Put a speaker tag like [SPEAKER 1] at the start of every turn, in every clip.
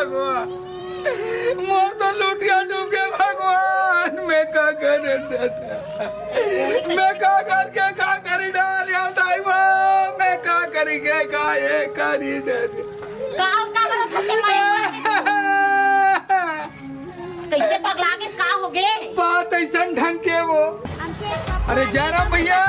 [SPEAKER 1] भगवान, मोर तो लुटिया डूब गए भगवान। मैं का करे मैं का करके का करी डाल या ताई वो मैं का करी के का ये करी दे
[SPEAKER 2] का बनो खसे कैसे पगला के का हो गए
[SPEAKER 1] बात ऐसा ढंग के वो। अरे जयराम भैया,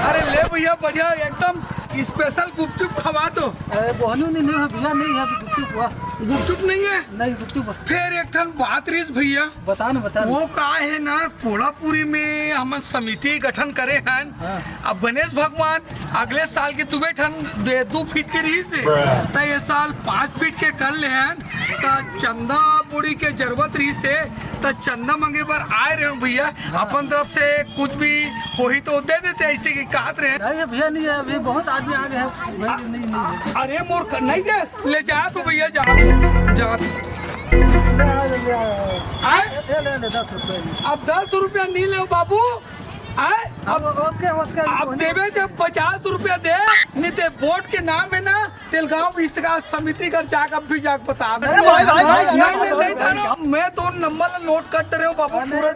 [SPEAKER 1] अरे ले भैया बढ़िया एकदम स्पेशल गुपचुप खवा दो।
[SPEAKER 3] बहनों ने नहीं भैया, नहीं है गुपचुप हुआ।
[SPEAKER 1] गुपचुप नहीं है?
[SPEAKER 3] नहीं गुपचुप।
[SPEAKER 1] फिर एक ठन बात रही भैया,
[SPEAKER 3] बता न
[SPEAKER 1] वो का है ना, कोड़ापुरी में हम समिति गठन करे हैं।
[SPEAKER 3] हाँ।
[SPEAKER 1] अब गणेश भगवान अगले साल के दुबे ठन 2 फीट के रही से तो ये साल 5 फीट के कर ले हैं। तो चंदा बुड़ी के जरूरत रही से तो चंदा मंगे पर आए रहे भैया। अपन तरफ से कुछ भी हो ही तो दे देते ऐसे की कहत रहे।
[SPEAKER 3] नहीं भैया, नहीं है, अभी बहुत आदमी आ गए हैं। नहीं
[SPEAKER 1] अरे मोर नहीं दे ले जा तो भैया जा जा।
[SPEAKER 3] ले 10 रुपये।
[SPEAKER 1] अब 10 रुपया नहीं ले बाबू। आए
[SPEAKER 3] अब
[SPEAKER 1] अब देवे जब 50 रुपया दे नहीं ते वोट के नाम है ना तेलगांव इसका समिति कर जाकर भी जाकर बता दे। नहीं मैं तो नंबर नोट कर रहे हूँ बाबू पूरा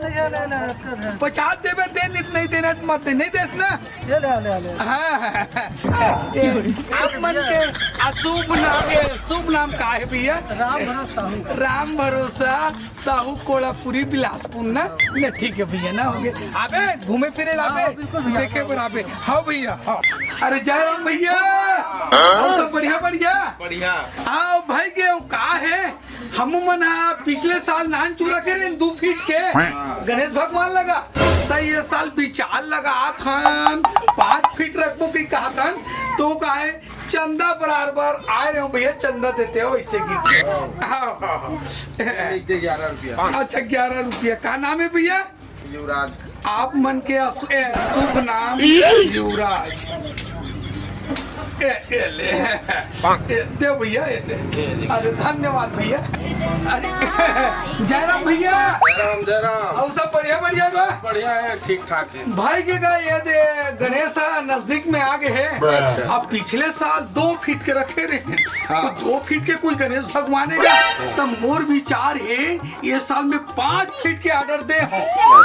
[SPEAKER 1] 50 देवे दे नहीं देना मत नहीं देस ना। आप मन के अशुभ नाम है, शुभ नाम का है भैया? राम भरोसा साहू कोड़ापुरी बिलासपुर ना। ले ठीक है भैया ना, हो गए आबे घूमे फिरे लाबे देखे बराबे। हाँ भैया हाँ। अरे जयराम भैया सब बढ़िया बढ़िया
[SPEAKER 4] बढ़िया।
[SPEAKER 1] हाँ भाई के का है हम मना पिछले साल नान चूरा करे 2 फीट के गणेश भगवान लगा तो ये साल विचार लगा था 5 फीट रखबो की कहा था तो का है चंदा बराबर आए रहे हो भैया, चंदा देते हो इससे की। हाँ हाँ
[SPEAKER 4] 11 रुपया।
[SPEAKER 1] अच्छा 11 रुपया। का नाम है भैया?
[SPEAKER 4] युवराज।
[SPEAKER 1] आप मन के शुभ नाम युवराज। ले दे भैया अरे धन्यवाद भैया। अरे जयराम भैया
[SPEAKER 4] जयराम
[SPEAKER 1] और सब बढ़िया बढ़िया का
[SPEAKER 4] बढ़िया है, ठीक ठाक है
[SPEAKER 1] भाई के का ये दे गणेश नजदीक में आ गए हैं। अब पिछले साल 2 फीट के रखे रहे
[SPEAKER 4] हाँ।
[SPEAKER 1] तो 2 फीट के कोई गणेश भगवान है तब मोर विचार है ये साल में 5 फीट के ऑर्डर दे हो।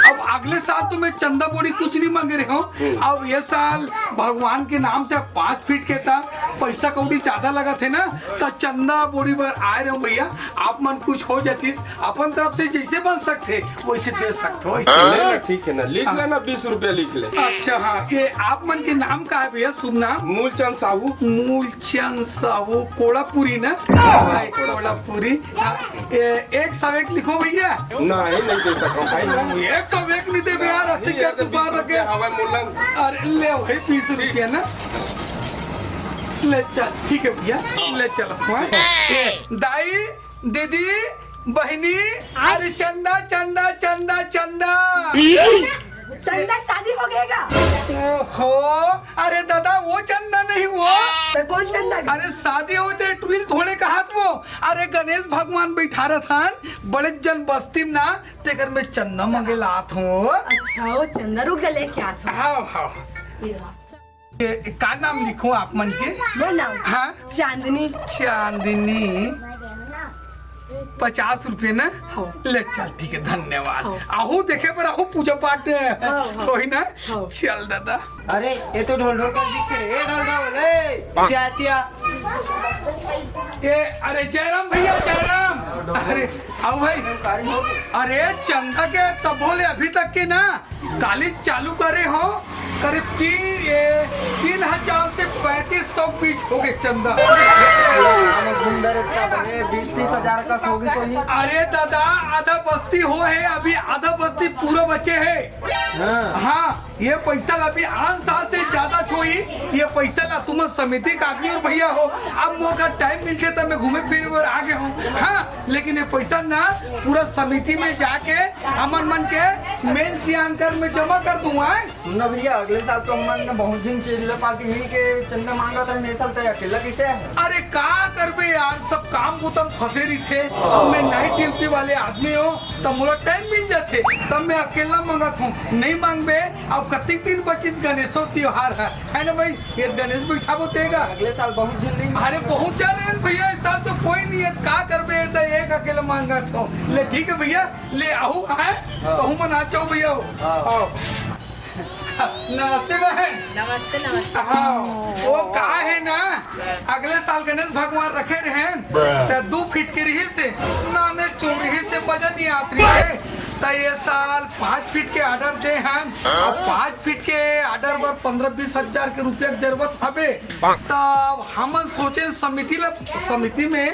[SPEAKER 1] अब अगले साल तो मैं चंदा बोड़ी कुछ नहीं मांग रहे हूँ। अब ये साल भगवान के नाम से 5 फीट के था, पैसा कौड़ी ज्यादा लगा थे ना तो चंदा बोड़ी पर आए रहे हो भैया। आप मन कुछ हो जाती अपन तरफ से जैसे बन सकते वैसे दे सकते हो।
[SPEAKER 4] लेना ठीक है ना, लिख लेना 20 रुपया लिख ले।
[SPEAKER 1] अच्छा हाँ, ये आप मन के नाम का है भैया? शुभ नाम?
[SPEAKER 4] मूलचंद साहू।
[SPEAKER 1] मूलचंद साहू कोड़ापुरी ना? कोड़ापुरी। 101 लिखो भैया।
[SPEAKER 4] नहीं दे सकता भाई।
[SPEAKER 1] 101 नहीं दे भैया, रखे
[SPEAKER 4] हवा मुल्लन।
[SPEAKER 1] अरे ले भाई 20 रुपया ना। ले चल ठीक है भैया, ले चलो। दाई दीदी बहनी अरे चंदा चंदा चंदा चंदा
[SPEAKER 2] चंदा की शादी हो गएगा।
[SPEAKER 1] ओहो अरे दादा वो चंदा नहीं वो
[SPEAKER 2] तो कौन चंदा?
[SPEAKER 1] अरे शादी होते ट्विल थोड़े कहात वो। अरे गणेश भगवान बैठा रहा बड़े जन बस्ती ना तेकर में चंदा मंगे लात हूँ।
[SPEAKER 2] अच्छा वो चंदा रुक जा लेके आता
[SPEAKER 1] हाँ हाँ का नाम लिखो आप मन के?
[SPEAKER 2] मैं नाम
[SPEAKER 1] हाँ
[SPEAKER 2] चांदनी।
[SPEAKER 1] चांदनी 50 रुपये ना। ले चल ठीक है धन्यवाद। आहू देखे पर आहू पूजा पाठ कोई ना। चल दादा।
[SPEAKER 3] अरे ये तो ढोल ढोल कर दिखते हैं। ढोल ढोल रे क्या
[SPEAKER 1] ये अरे जयराम भैया जयराम। अरे आओ भाई। अरे चंदा के तब बोले अभी तक के ना काली चालू करे हो करीब 3000 से 3500 पीस हो गए चंदा।
[SPEAKER 3] 20-30 हजार का होगी तो ही।
[SPEAKER 1] अरे दादा आधा बस्ती हो है अभी, आधा बस्ती पूरा बचे है। हाँ ये पैसा ला अभी 8 साल से ज्यादा छोई ये पैसा ला तुम समिति का आदमी और भैया हो। अब मौका टाइम मिलते तब मैं घूमे फिरे और आगे हूँ। हाँ लेकिन ये पैसा ना पूरा समिति में जाके अमन मन के मेन सियांकर में जमा कर दूंगा।
[SPEAKER 3] सुनना भैया अगले साल तो हमने बहुत दिन चिल्ला पार्टी मिल के चंदा मांगा था, मेरे साल तो अकेला कैसे है?
[SPEAKER 1] अरे का करबे यार सब काम को तब फंसे रही थे। अब मैं नाइट ड्यूटी वाले आदमी हो तब मुझे टाइम मिल जाते तब मैं अकेला मंगत हूँ नहीं मांगबे। अब कतिक दिन 25 गणेशो त्योहार है ना भाई, ये गणेश बैठा बोतेगा
[SPEAKER 3] अगले साल बहुत जल्दी।
[SPEAKER 1] अरे बहुत जा रहे हैं भैया इस साल तो कोई नहीं है। का करबे मांगा तो ले ठीक है भैया ले आहू है तो हूँ मना चाहूँ भैया आओ नमस्ते बहन
[SPEAKER 2] नमस्ते नमस्ते।
[SPEAKER 1] हाँ वो कहा है ना अगले साल गणेश भगवान रखे रहे तो 2 फीट के रही से नाने चुन रही से वजन ही आतरी से तो ये साल 5 फीट के ऑर्डर दे हम अब 5 फीट के ऑर्डर पर 15-20 हजार के रुपया की जरूरत हवे तब हम सोचे समिति में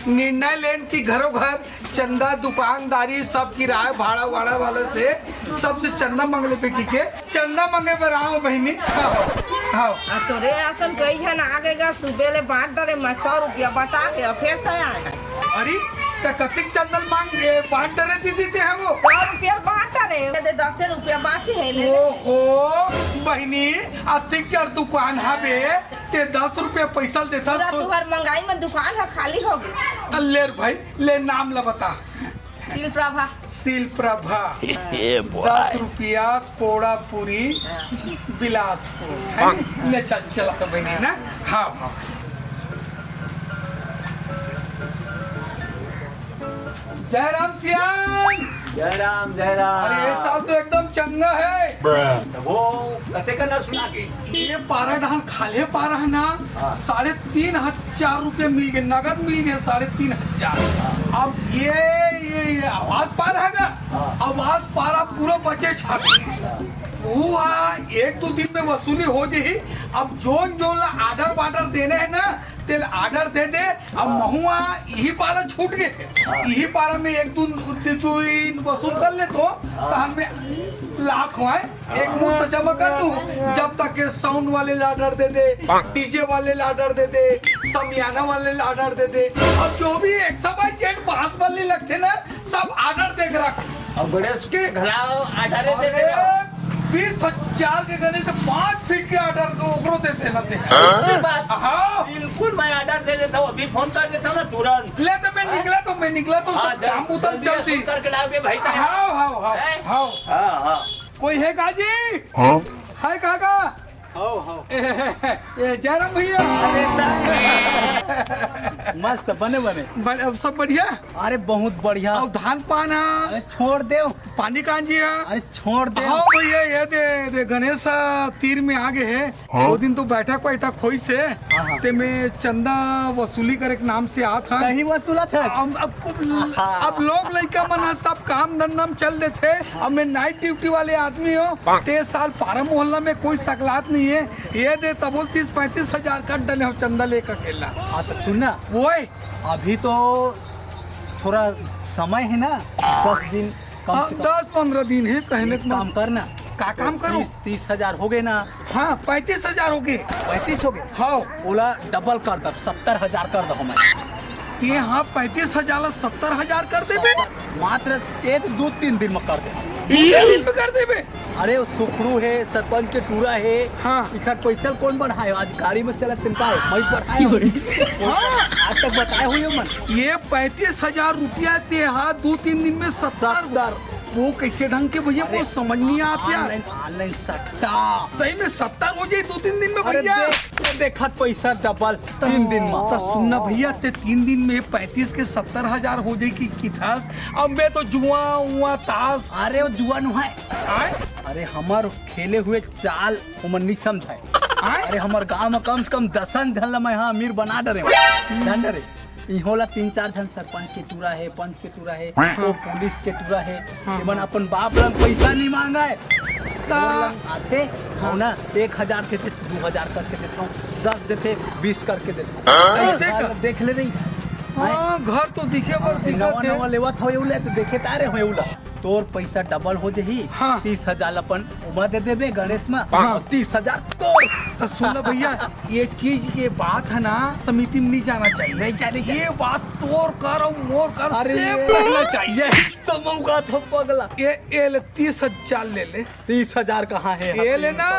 [SPEAKER 1] निर्णय लेन की घरों घर चंदा दुकानदारी सब किराया भाड़ा वाड़ा वाले से सबसे चंदा मंगले पे की के चंदा मंगे पर आओ बहनी हाँ
[SPEAKER 5] तोरे आसन कही है ना आगेगा सुबह ले बांट डरे मैं 100 रुपया बटा के फिर तैयार
[SPEAKER 1] अरे तो कतिक चंदन मांग बांट डरे दीदी थे हम
[SPEAKER 5] 100 रुपया बांट डरे दे 10 रुपया बाची है ले
[SPEAKER 1] ओहो बहनी अतिक चर दुकान हवे ते 10 रुपया पैसा देता
[SPEAKER 5] पूरा तुम्हार महंगाई में दुकान है खाली हो गई
[SPEAKER 1] ले भाई ले नाम ला बता
[SPEAKER 5] शिल प्रभा
[SPEAKER 1] सील प्रभा 10 रुपया कोड़ापुरी बिलासपुर है ले चल चला तो बहनी ना हाँ हाँ जय राम सियाल
[SPEAKER 6] जय राम जय राम।
[SPEAKER 1] अरे ये साल तो एकदम चंगा है
[SPEAKER 6] वो कते का ना सुना के
[SPEAKER 1] ये पारा डाल खाले पारा है ना 3,500 रुपये मिल गए नगद मिल गए 3,500 अब ये आवाज पारा है आवाज पारा पूरा बचे छापे हुआ 1-2 दिन में वसूली हो जाही अब जोन जो आर्डर वार्डर देने हैं ना तेल आर्डर दे दे अब महुआ यही पारा छूट गए यही पारा में 1-2 वसूल कर ले तो तहन में लाख हुआ एक मुंह से जमा कर दूं जब तक के साउंड वाले ऑर्डर दे दे डीजे वाले ऑर्डर दे दे समियाना वाले ऑर्डर दे दे और जो भी 100/8 बांस वाले लगते ना सब ऑर्डर देख रख
[SPEAKER 6] अब गणेश के घराव आधारे दे दे
[SPEAKER 1] 20,000 के गने से 5 फीट के ऑर्डर को ओकरो देते ना थे
[SPEAKER 6] ऐसी बात
[SPEAKER 1] हाँ
[SPEAKER 6] बिल्कुल मैं ऑर्डर दे देता हूँ अभी फोन कर देता हूँ ना तुरंत
[SPEAKER 1] ले तो मैं निकला तो सब काम उतम चलती
[SPEAKER 6] फोन करके लाओगे भाई
[SPEAKER 1] हाँ हाँ हाँ हाँ
[SPEAKER 6] हाँ हाँ
[SPEAKER 1] कोई है काजी है काका जयराम भैया
[SPEAKER 3] मस्त बने बने
[SPEAKER 1] अब सब बढ़िया
[SPEAKER 3] अरे बहुत बढ़िया।
[SPEAKER 1] और धान पान है
[SPEAKER 3] अरे छोड़ दे
[SPEAKER 1] पानी कांजी है
[SPEAKER 3] अरे छोड़ दे
[SPEAKER 1] हाँ भैया ये दे गणेश तीर में आगे है वो दिन तो बैठक खोई से ते में चंदा वसूली करे के नाम से आता था
[SPEAKER 3] नहीं वसूला था
[SPEAKER 1] अब लोग लड़का मन सब काम धंधा में चल देते अब मैं नाइट ड्यूटी वाले आदमी हो 3 साल पारा मोहल्ला में कोई सकलात नहीं है ये दे तब 30-35 हजार कट डले हो चंदा लेकर अकेला
[SPEAKER 3] हाँ तो सुनना
[SPEAKER 1] वो
[SPEAKER 3] अभी तो थोड़ा समय है ना 10 दिन कम से कम
[SPEAKER 1] 10-15 दिन है कहने को
[SPEAKER 3] काम करना
[SPEAKER 1] का काम करूं
[SPEAKER 3] 30 हजार हो गए ना
[SPEAKER 1] हाँ 35,000 हो गए
[SPEAKER 3] 35 हो गए
[SPEAKER 1] हाँ
[SPEAKER 3] बोला डबल कर दो 70,000 कर दो हमारे
[SPEAKER 1] ये हाँ 35,000 70,000 कर देबे
[SPEAKER 3] मात्र 1-2-3 दिन में कर दे
[SPEAKER 1] दिन में कर देबे
[SPEAKER 3] अरे वो सुखरू है सरपंच के टूरा है
[SPEAKER 1] हाँ।
[SPEAKER 3] इधर पैसा कौन बढ़ाए आज गाड़ी में चला तिनका है मैं बढ़ाए
[SPEAKER 1] हाँ
[SPEAKER 3] आज तक बताए हुए मन
[SPEAKER 1] ये 35,000 रुपया ते हाँ 2-3 दिन में 70 वो कैसे ढंग के भैया वो समझ नहीं आती यार
[SPEAKER 3] ऑनलाइन सट्टा
[SPEAKER 1] सही में 70 हो जाए 2-3 दिन में
[SPEAKER 3] अरे
[SPEAKER 1] भैया
[SPEAKER 3] देखत पैसा डबल 3 दिन में
[SPEAKER 1] तो सुनना भैया ते 3 दिन में 35 के 70,000 हो जाएगी कितास अब मैं तो जुआ ताश
[SPEAKER 3] अरे वो जुआ नु है
[SPEAKER 1] आए
[SPEAKER 3] अरे हमार खेले हुए चाल उमन नहीं समझाए अरे हमार गांव में कम से कम 10 जन मैं हाँ अमीर बना डरे जान डरे इहोला 3-4 जन सरपंच के टूरा है पंच के टूरा है वो पुलिस के टूरा है एमन अपन बाप लंग पैसा नहीं मांगा है आते हाँ ना 1,000 देते 2,000 करके देता हूँ 10 देते 20 करके देता हूँ
[SPEAKER 1] ऐसे कर
[SPEAKER 3] देख ले नहीं
[SPEAKER 1] हाँ घर तो दिखे पर
[SPEAKER 3] नवा
[SPEAKER 1] दिखा
[SPEAKER 3] नवा लेवत हो उले तो देखे तारे हो उला तोर पैसा डबल हो जही
[SPEAKER 1] हाँ।
[SPEAKER 3] 30,000 अपन उमा दे देबे गणेश में और 30,000 तोर
[SPEAKER 1] तो सुन भैया ये चीज ये बात है ना समिति में नहीं जाना चाहिए
[SPEAKER 3] नहीं जाने
[SPEAKER 1] ये बात तोर कर और मोर कर
[SPEAKER 3] अरे
[SPEAKER 1] सेम करना चाहिए
[SPEAKER 3] यही तो मौका था पगला
[SPEAKER 1] ये ले 30,000 ले ले
[SPEAKER 3] 30,000 कहाँ है
[SPEAKER 1] ये लेना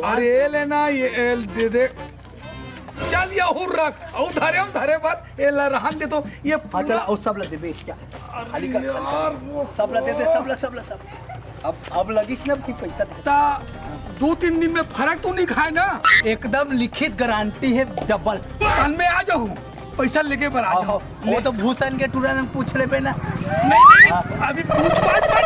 [SPEAKER 1] अरे ये लेना ये एल दे दे चल ये हो रख और धरे बात ये ला रहन दे तो ये
[SPEAKER 3] हाँ चला और सब ला देबे क्या खाली कर
[SPEAKER 1] यार वो
[SPEAKER 3] सब ला दे दे सब ला अब लगिस ना कि पैसा दे।
[SPEAKER 1] ता 2-3 दिन में फर्क तो नहीं खाए ना
[SPEAKER 3] एकदम लिखित गारंटी है डबल
[SPEAKER 1] कल में आ जाऊँ पैसा लेके पर आ जाओ।
[SPEAKER 3] वो तो भूषण के टूरा में पूछ ले पे ना।
[SPEAKER 1] नहीं, अभी पूछ पाछ पर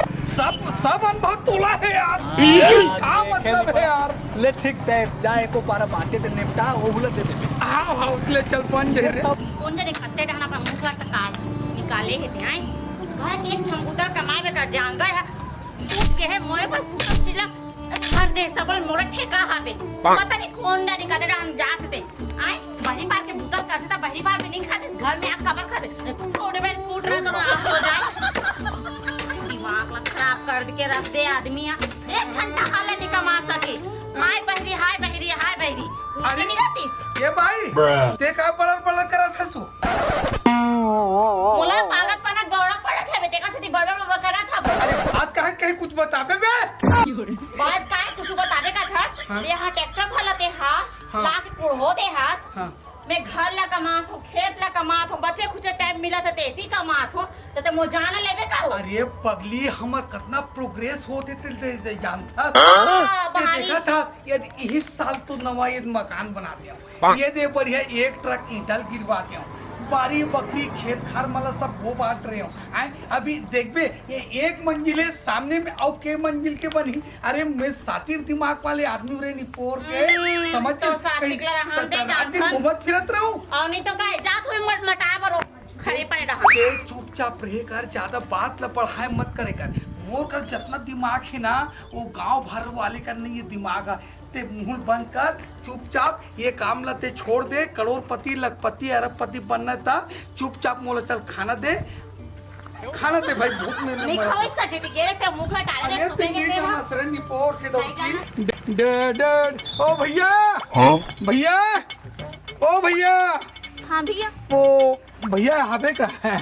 [SPEAKER 1] सब अनुभव तोला है यार। क्या मतलब है यार?
[SPEAKER 3] ले ठीक है, जाए को पारा बाटे ते निपटा वो बोले दे दे।
[SPEAKER 1] हाँ हाँ ले चल पन जे रे।
[SPEAKER 7] कौन जाने खत्ते डाना पर मुंह लग तक निकाले है थे आई घर एक झमकुता कमाए में कर जांगा है उठ के है मोए पर सब चीज घर दे सबल मोरे ठेका हावे पता नहीं कौन डानी का हम जात थे आई बहरी बार के भूता करते था बहरी बार में नहीं खाते घर में आग कबर खाते थोड़े में फूट रहा तो आप हो जाए दिमाग ला खराब कर के रख दे आदमी एक घंटा खाले नहीं कमा सके हाय बहरी हाय बहरी हाय बहरी
[SPEAKER 1] अरे
[SPEAKER 7] नहीं रहती
[SPEAKER 1] ये भाई ते का पलर करा था सो
[SPEAKER 7] मोला पागल पना गौड़ा पड़ा था बेटे का सिटी बड़ा बड़ा करा था
[SPEAKER 1] अरे बात कहे कहीं कुछ बताबे बे
[SPEAKER 7] बात काय कुछ बतावे का था यहाँ ट्रैक्टर भला दे हा ला के कुड़हो दे हाथ
[SPEAKER 1] हाँ।
[SPEAKER 7] मैं घर ला कमात हूँ खेत ला कमात हूँ बच्चे कुछ टाइम मिला था तेती कमात हूँ तो मो जाना लेवे का हो
[SPEAKER 1] अरे पगली हमर कितना प्रोग्रेस होते ते जानता
[SPEAKER 7] हाँ,
[SPEAKER 1] ते
[SPEAKER 7] बहारी।
[SPEAKER 1] देखा था यदि इस साल तो नवा ये मकान बना दिया ये दे बढ़िया एक ट्रक ईंटल गिरवा दिया बारी बकरी खेत खार मतलब सब वो बांट रहे हो आए अभी देखबे ये एक मंजिले सामने में और के मंजिल के बनी अरे मैं सातिर दिमाग वाले आदमी रे निपोर के समझ
[SPEAKER 7] तो सातिर ला हम दे जानथन।
[SPEAKER 1] घूमत फिरत रहूं
[SPEAKER 7] और नहीं तो काय जात हुए मट मटा बरो खड़े पड़े रहा
[SPEAKER 1] के चुपचाप रहे कर ज्यादा बात ल पढ़ाई मत करे कर मोर कर जितना दिमाग है ना वो गांव भर वाले का नहीं ये दिमाग है ते मुंह बंद कर चुपचाप ये काम लते छोड़ दे करोड़पति लखपति अरबपति बनना था चुपचाप मोला चल खाना दे भाई भूख में
[SPEAKER 7] नहीं खाओ इसका जेटी गेरे ते मुंह का डाले
[SPEAKER 1] अरे
[SPEAKER 7] सुबह
[SPEAKER 1] तेरी
[SPEAKER 7] के
[SPEAKER 1] जाना
[SPEAKER 7] हो
[SPEAKER 1] सरे निपोर के डॉक्टर डड ओ भैया भैया ओ भैया
[SPEAKER 7] हां भैया
[SPEAKER 1] वो भैया हबे का है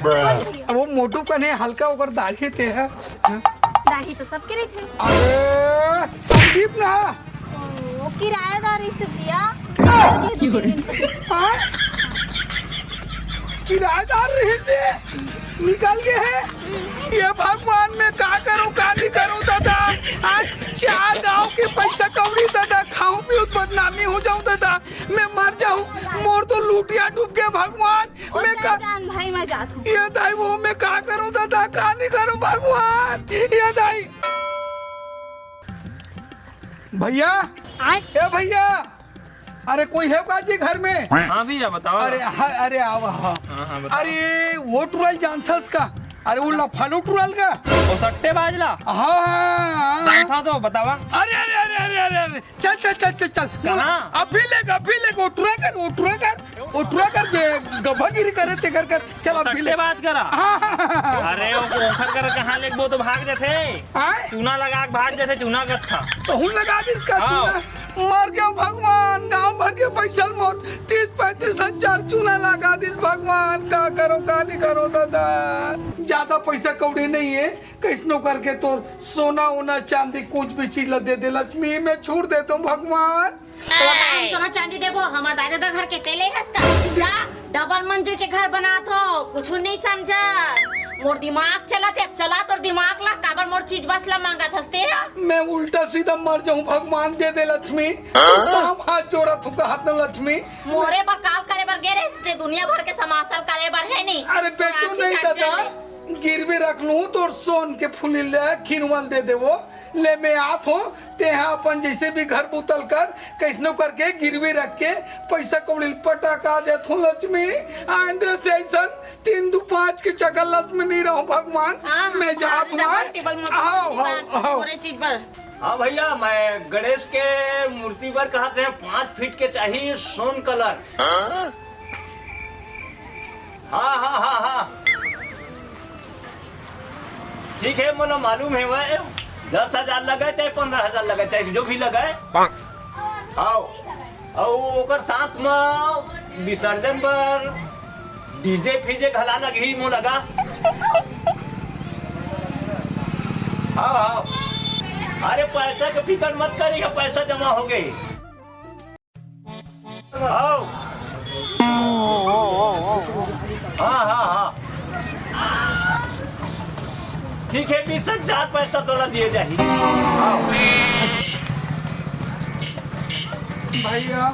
[SPEAKER 1] वो मोटू कने हल्का होकर दाढ़ी थे है
[SPEAKER 7] दाढ़ी तो सबके रही थे
[SPEAKER 1] अरे संदीप ना
[SPEAKER 7] ओ किराएदारी से दिया
[SPEAKER 1] हाँ? किराएदार रहे से निकल गए हैं ये भगवान मैं का करूं का नहीं करूं दादा आज चार गांव के पैसा कौड़ी दादा खाऊं पीऊं बदनामी हो जाऊं दादा मैं मर जाऊं मोर तो लूटिया डूब गया भगवान मैं का
[SPEAKER 7] जान भाई मैं जात हूं
[SPEAKER 1] ये दाई वो मैं का करूं दादा का नहीं करूं भगवान ये दाई भैया ए भैया अरे कोई है का जी घर में
[SPEAKER 6] हाँ भैया बताओ।
[SPEAKER 1] अरे आवा हाँ
[SPEAKER 6] हाँ, बताओ।
[SPEAKER 1] अरे वो टुरल जानथस का अरे वो लफालू टुरल का
[SPEAKER 6] वो सट्टे बाजला
[SPEAKER 1] हाँ
[SPEAKER 6] जानता तो बतावा।
[SPEAKER 1] अरे अरे अरे अरे अरे अरे चल चल चल चल चल
[SPEAKER 6] कहाँ?
[SPEAKER 1] अभी ले उठरा कर जे गभागिरी करे ते कर चल अभी ले
[SPEAKER 6] सट्टे बाज करा।
[SPEAKER 1] हाँ
[SPEAKER 6] अरे वो ओखर कर कहाँ ले वो तो भाग जाते
[SPEAKER 1] हाँ
[SPEAKER 6] चूना लगा के भाग जाते चूना गत्था।
[SPEAKER 1] तो हुन लगा दी इसका
[SPEAKER 6] हाँ।
[SPEAKER 1] चूना मर गया भगवान गांव भर के पैसा मोर 30-35 हजार चूना लगा दी भगवान का करो का नहीं करो दादा ज्यादा पैसा कौड़ी नहीं है कैसनो करके तो सोना वोना चांदी कुछ भी चीज दे दे लक्ष्मी मैं छोड़ देता हूँ भगवान
[SPEAKER 7] हम सोना चांदी देबो हमार दादा घर के तेले हस्ता जा डबल मंजिल के घर बना थो कुछ नहीं समझा मोर दिमाग चला थे चला तो दिमाग ला काबर मोर चीज बस ला मांगा थस्ते
[SPEAKER 1] मैं उल्टा सीधा मर जाऊं भगवान दे दे लक्ष्मी काम हाथ जोड़ा थुका हाथ में लक्ष्मी
[SPEAKER 7] मोरे पर काल करे बर गेरे से दुनिया भर के समासल करे बर है नहीं
[SPEAKER 1] अरे बेचू नहीं दादा गिरवी रख लूं तो सोन के फूली ले खिनवल दे दे वो ले मैं आत हूँ ते यहाँ अपन जैसे भी घर बुतल कर कैसनो करके गिरवी रख के पैसा कौड़ी पटाका देत हूँ लक्ष्मी आंदे से ऐसा 3-2-5 की चक्कर लक्ष्मी नहीं रहूं भगवान मैं जात हूँ आओ
[SPEAKER 7] चीज पर।
[SPEAKER 6] हाँ भैया मैं गणेश के मूर्ति पर कहते हैं 5 फीट के चाहिए सोन कलर। हाँ हाँ हाँ हाँ ठीक है मुझे मालूम है वह 10,000 लगे चाहे 15,000 लगे चाहे जो भी लगे आओ और साथ में विसर्जन पर डीजे फीजे घला लगी मुँह लगा। हाँ अरे पैसा की फिक्र मत करिए पैसा जमा हो गई। आओ हाँ ठीक है 20,000 पैसा तोला दिए जाए।
[SPEAKER 1] भैया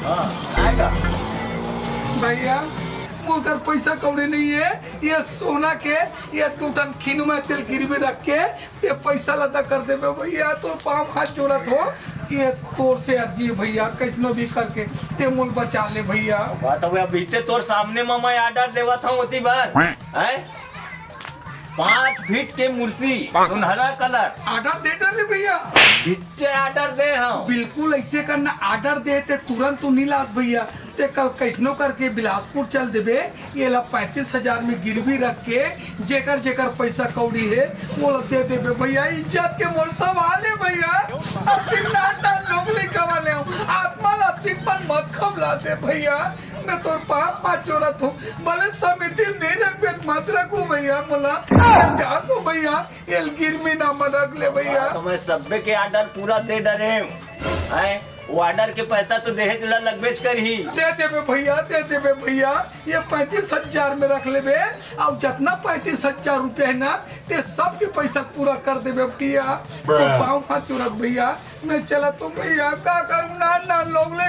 [SPEAKER 6] हाँ आएगा
[SPEAKER 1] भैया मोकर पैसा कौड़ी नहीं है, ये सोना के ये 2 टन खीनू में तेल गिरवी रख के ते पैसा लदा कर देबे भैया। तो पाँव हाथ जोड़त हो, ये तोर से अर्जी है भैया, कैसनो भी करके ते मूल बचा ले भैया।
[SPEAKER 6] बात हुआ बीते तोर सामने में मैं ऑर्डर देवा था होती बार हैं 5 फीट के मूर्ति सुनहरा कलर
[SPEAKER 1] ऑर्डर दे डाले भैया,
[SPEAKER 6] बीचे ऑर्डर दे हम
[SPEAKER 1] बिल्कुल ऐसे करना। ऑर्डर दे ते तुरंत तो नहीं लात भैया, ते कल कैसनो करके बिलासपुर चल देबे, ये ला 35,000 में गिरवी रख के जेकर जेकर पैसा कौड़ी है वो ला दे देबे भैया। इज्जत के मोर सवाल है भैया, अतिक नाटा लोग ले कवाले हो, आत्मा अतिक पर मत खबला दे भैया। मैं तो पाँच चोरत हूँ, भले समिति नहीं रखे मत रखू भैया, बोला मैं जा तो भैया ये गिरवी ना मत रख ले भैया।
[SPEAKER 6] तो मैं सब्बे के ऑर्डर पूरा दे डरे हैं, वो ऑर्डर के पैसा तो दहेज ला लगबेच कर ही
[SPEAKER 1] दे देबे भैया, दे देबे भैया। ये 35,000 में रख लेबे, अब जितना 35,000 रुपया है ना ते सब के पैसा पूरा कर देबे भैया। तो पाँव हाथ चुरत भैया, मैं चला तो भैया का करूँ ना लोग ले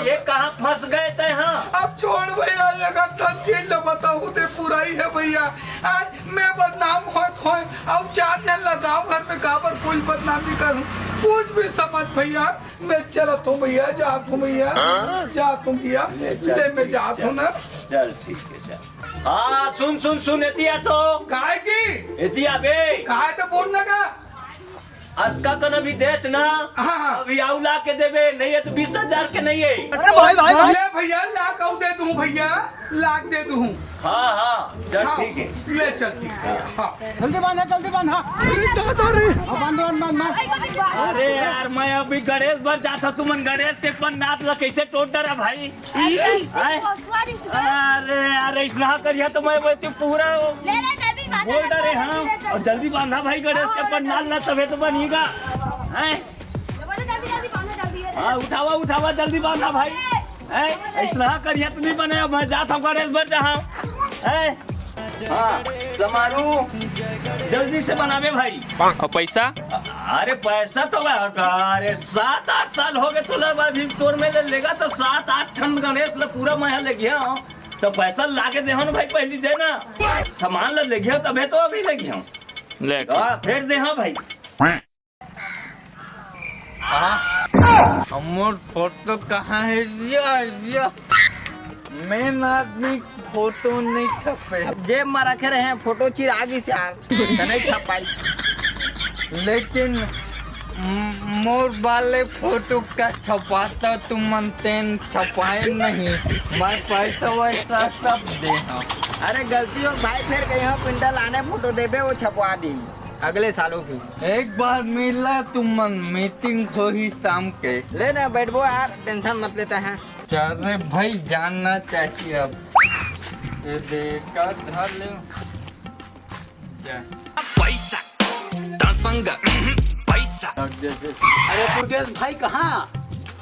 [SPEAKER 6] ये कहाँ फंस गए थे। हाँ
[SPEAKER 1] अब छोड़ भैया, ये चीज लो बताओ ते पूरा ही है भैया। आज मैं बदनाम हो अब 4 दिन लगाओ घर में काबर कोई बदनामी करूँ, कुछ भी समझ भैया। मैं चलत हूँ भैया, जात हूँ भैया, जात हूँ भैया, ले मैं जात हूँ ना।
[SPEAKER 6] चल ठीक है चल। हाँ सुन एतिया तो
[SPEAKER 1] काय जी
[SPEAKER 6] एतिया बे
[SPEAKER 1] काय तो बोल लगा
[SPEAKER 6] अक्का कन अभी देच ना।
[SPEAKER 1] हाँ।
[SPEAKER 6] अभी आउ ला के देवे, नहीं है तो 20,000 के नहीं है।
[SPEAKER 1] ले भैया लाख आउ दे दूँ भैया, लाख दे दूँ।
[SPEAKER 6] हाँ चल
[SPEAKER 1] हाँ,
[SPEAKER 6] ठीक है
[SPEAKER 1] ले चलती हाँ।
[SPEAKER 3] जल्दी बांध
[SPEAKER 6] अरे यार मैं अभी गणेश भर जाता, तुमन गणेश के पंडात ला कैसे टोट डरा भाई। अरे यार ऐसा करिया तो मैं वैसे पूरा बोल डरे। हाँ और जल्दी बांधा भाई गणेश के पंडाल ला, तबे तो बनेगा। हाँ उठावा जल्दी बांधा भाई। ऐसा करिया तो नहीं बने, मैं जाता हूँ गणेश भर जहाँ। हाँ समारू जल्दी से बनावे भाई।
[SPEAKER 8] और पैसा?
[SPEAKER 6] अरे पैसा तो अरे 7-8 साल हो गए तुला अभी तोर में ले लेगा तो 7-8 टन गणेश ला पूरा मैं ले गया हूँ, तो पैसा लाके दे ना भाई, पहली दे ना सामान ला ले गया तबे तो अभी ले गया हूँ।
[SPEAKER 8] ले
[SPEAKER 6] फिर दे हाँ भाई।
[SPEAKER 3] हमर फोटो कहाँ है? ये मेन आदमी फोटो नहीं छपे, जेब में रखे रहे फोटो चिरागी से नहीं छपाई, लेकिन मोर वाले फोटो का छपाता तुम मनतेन छपाए नहीं, मैं पैसा वैसा सब दे।
[SPEAKER 9] अरे गलती हो भाई, फिर कहीं पिंडा लाने फोटो देबे वो छपवा दी अगले सालों की।
[SPEAKER 3] एक बार मिला तुम मन मीटिंग हो ही शाम के,
[SPEAKER 9] ले ना बैठो यार, टेंशन मत लेते हैं।
[SPEAKER 3] चले भाई जानना चाहिए अब ये देखा धर ले
[SPEAKER 8] पैसा पैसा।
[SPEAKER 3] अरे पुरगेश भाई कहाँ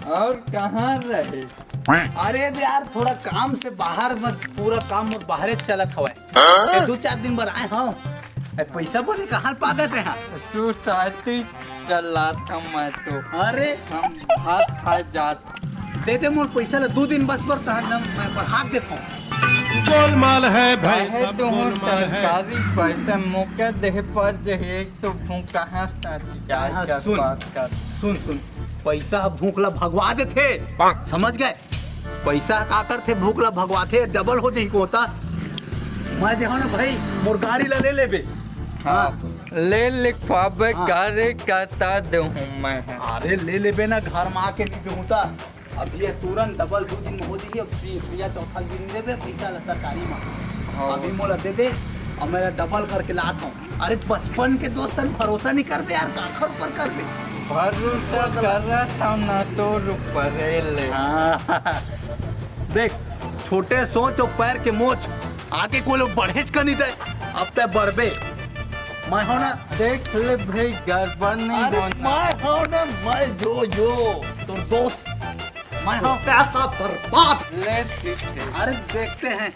[SPEAKER 3] और कहाँ रहे? अरे यार थोड़ा काम से बाहर मत, पूरा काम और बाहर चलत हवा, 2-4 दिन बाद आए हाँ। पैसा बोले कहाँ पागत है? सोसाइटी चला था मैं तो। अरे हम भात खा जात दे दे मोर पैसा ले 2 दिन बस पर मैं बढ़ा देता हूँ।
[SPEAKER 10] गोलमाल है भाई, सब
[SPEAKER 3] तो
[SPEAKER 10] गोलमाल है।
[SPEAKER 3] सरकारी पैसा मौका दे पर जे एक तो भूख कहाँ सुन पैसा भूखला भगवा देते, समझ गए? पैसा का करते भूखला भगवाते, डबल हो जाए होता। मैं देखो ना भाई मोर गाड़ी ला ले लेबे। हाँ ले लिखवाबे गाड़ी कहता दूँ मैं। अरे ले लेबे ना, घर में आके नहीं दूँता। अब ये तुरंत डबल 2 दिन में हो जाएगी। अब 3-4 दिन देबे पैसा सरकारी में, अभी मोला दे दे और मैं डबल करके लाता हूँ। अरे बचपन के दोस्तन भरोसा नहीं करते यार, आखिर पर करते भरोसा कर रहा था ना तो ऊपर ले। देख छोटे सोच और पैर के मोच, आगे कोई लोग बढ़ेच कर नहीं दे, अब तक बढ़बे। मैं हो ना देख ले भाई गड़बड़ नहीं होना। मैं हो ना मैं जो तो दोस्त मैं हो पैसा बर्बाद ले। अरे देखते हैं